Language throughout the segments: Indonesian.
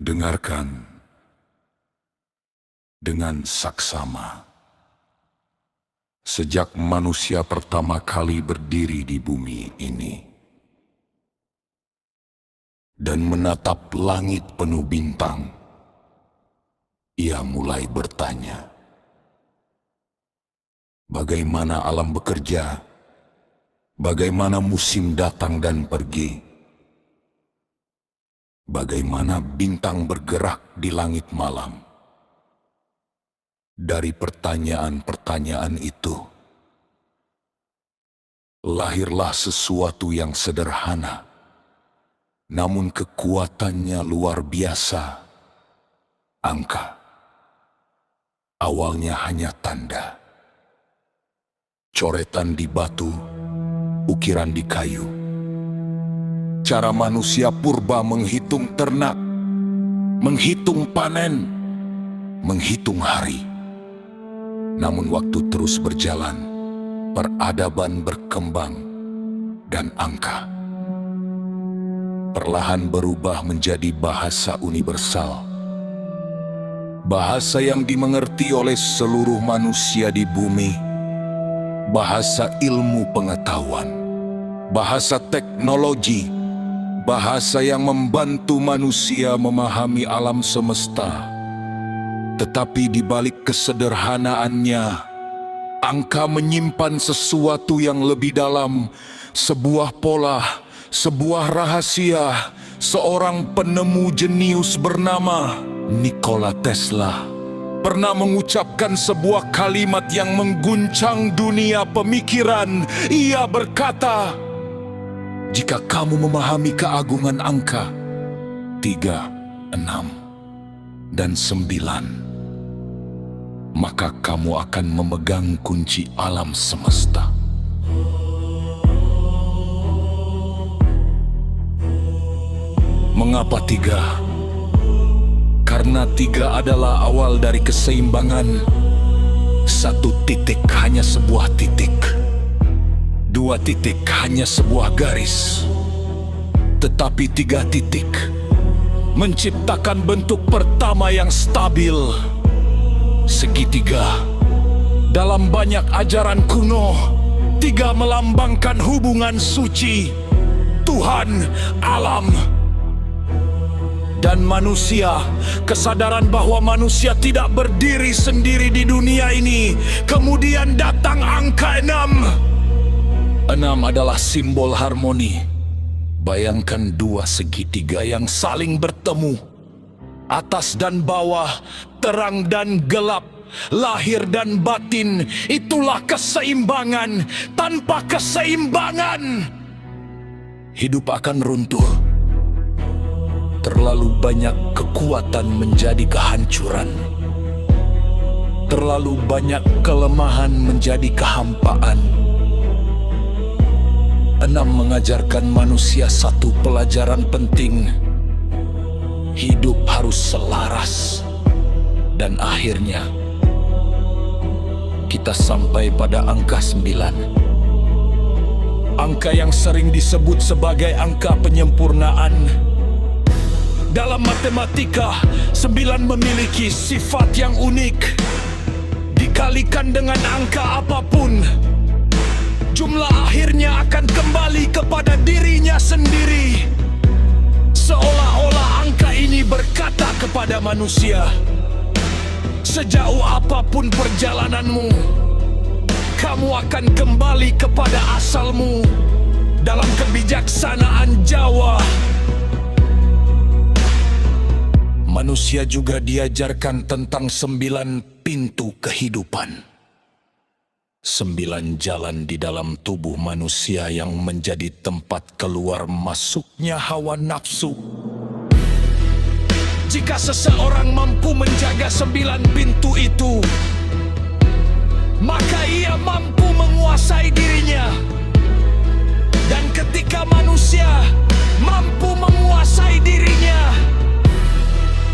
Dengarkan dengan saksama. Sejak manusia pertama kali berdiri di bumi ini dan menatap langit penuh bintang, ia mulai bertanya, bagaimana alam bekerja, bagaimana musim datang dan pergi, bagaimana bintang bergerak di langit malam. Dari pertanyaan-pertanyaan itu, lahirlah sesuatu yang sederhana, namun kekuatannya luar biasa. Angka. Awalnya hanya tanda, coretan di batu, ukiran di kayu. Cara manusia purba menghitung ternak, menghitung panen, menghitung hari. Namun waktu terus berjalan, peradaban berkembang, dan angka perlahan berubah menjadi bahasa universal. Bahasa yang dimengerti oleh seluruh manusia di bumi. Bahasa ilmu pengetahuan, bahasa teknologi, bahasa yang membantu manusia memahami alam semesta. Tetapi di balik kesederhanaannya, angka menyimpan sesuatu yang lebih dalam, sebuah pola, sebuah rahasia. Seorang penemu jenius bernama Nikola Tesla pernah mengucapkan sebuah kalimat yang mengguncang dunia pemikiran. Ia berkata, jika kamu memahami keagungan angka 3, 6, dan 9, maka kamu akan memegang kunci alam semesta. Mengapa 3? Karena 3 adalah awal dari keseimbangan. 1 titik hanya sebuah titik, 2 titik hanya sebuah garis, tetapi 3 titik menciptakan bentuk pertama yang stabil. Segitiga. Dalam banyak ajaran kuno, 3 melambangkan hubungan suci, Tuhan, alam, dan manusia. Kesadaran bahwa manusia tidak berdiri sendiri di dunia ini. Kemudian datang angka 6. 6 adalah simbol harmoni. Bayangkan 2 segitiga yang saling bertemu. Atas dan bawah, terang dan gelap, lahir dan batin. Itulah keseimbangan. Tanpa keseimbangan, hidup akan runtuh. Terlalu banyak kekuatan menjadi kehancuran. Terlalu banyak kelemahan menjadi kehampaan. 6 mengajarkan manusia satu pelajaran penting. Hidup harus selaras. Dan akhirnya kita sampai pada angka 9. Angka yang sering disebut sebagai angka penyempurnaan. Dalam matematika, 9 memiliki sifat yang unik. Dikalikan dengan angka apapun, jumlah akhirnya akan kembali kepada dirinya sendiri. Seolah-olah angka ini berkata kepada manusia, sejauh apapun perjalananmu, kamu akan kembali kepada asalmu. Dalam kebijaksanaan Jawa, manusia juga diajarkan tentang 9 pintu kehidupan. 9 jalan di dalam tubuh manusia yang menjadi tempat keluar masuknya hawa nafsu. Jika seseorang mampu menjaga 9 pintu itu, maka ia mampu menguasai dirinya. Dan ketika manusia mampu menguasai dirinya,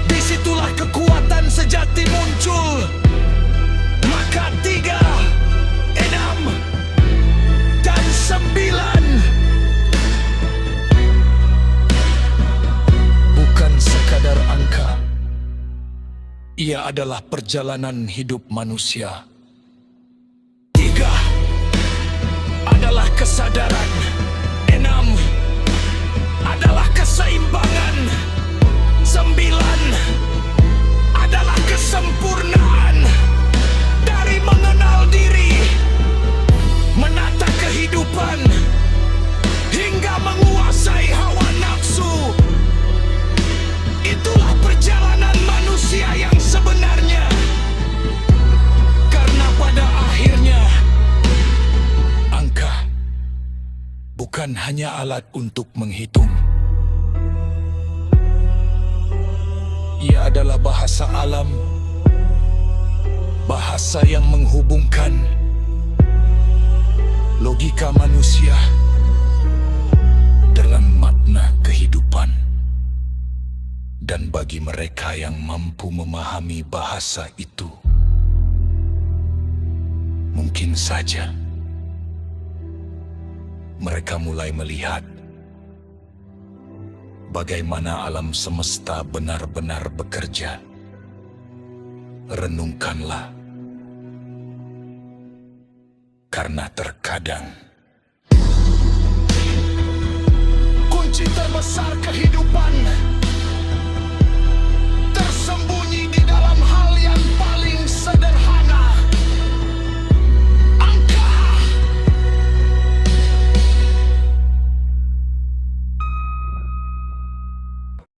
disitulah kekuatan sejati muncul. Maka 3, 6, dan 9 bukan sekadar angka. Ia adalah perjalanan hidup manusia. 3 adalah kesadaran. 6 adalah keseimbangan. 9 adalah kesempurnaan. Dari mengenal diri, menata kehidupan, hingga menguasai hawa nafsu. Itulah perjalanan manusia yang sebenarnya. Karena pada akhirnya, angka bukan hanya alat untuk menghitung. Ia adalah bahasa alam, bahasa yang menghubungkan logika manusia dengan makna kehidupan. Dan bagi mereka yang mampu memahami bahasa itu, mungkin saja mereka mulai melihat bagaimana alam semesta benar-benar bekerja. Renungkanlah, karena terkadang kunci terbesar kehidupan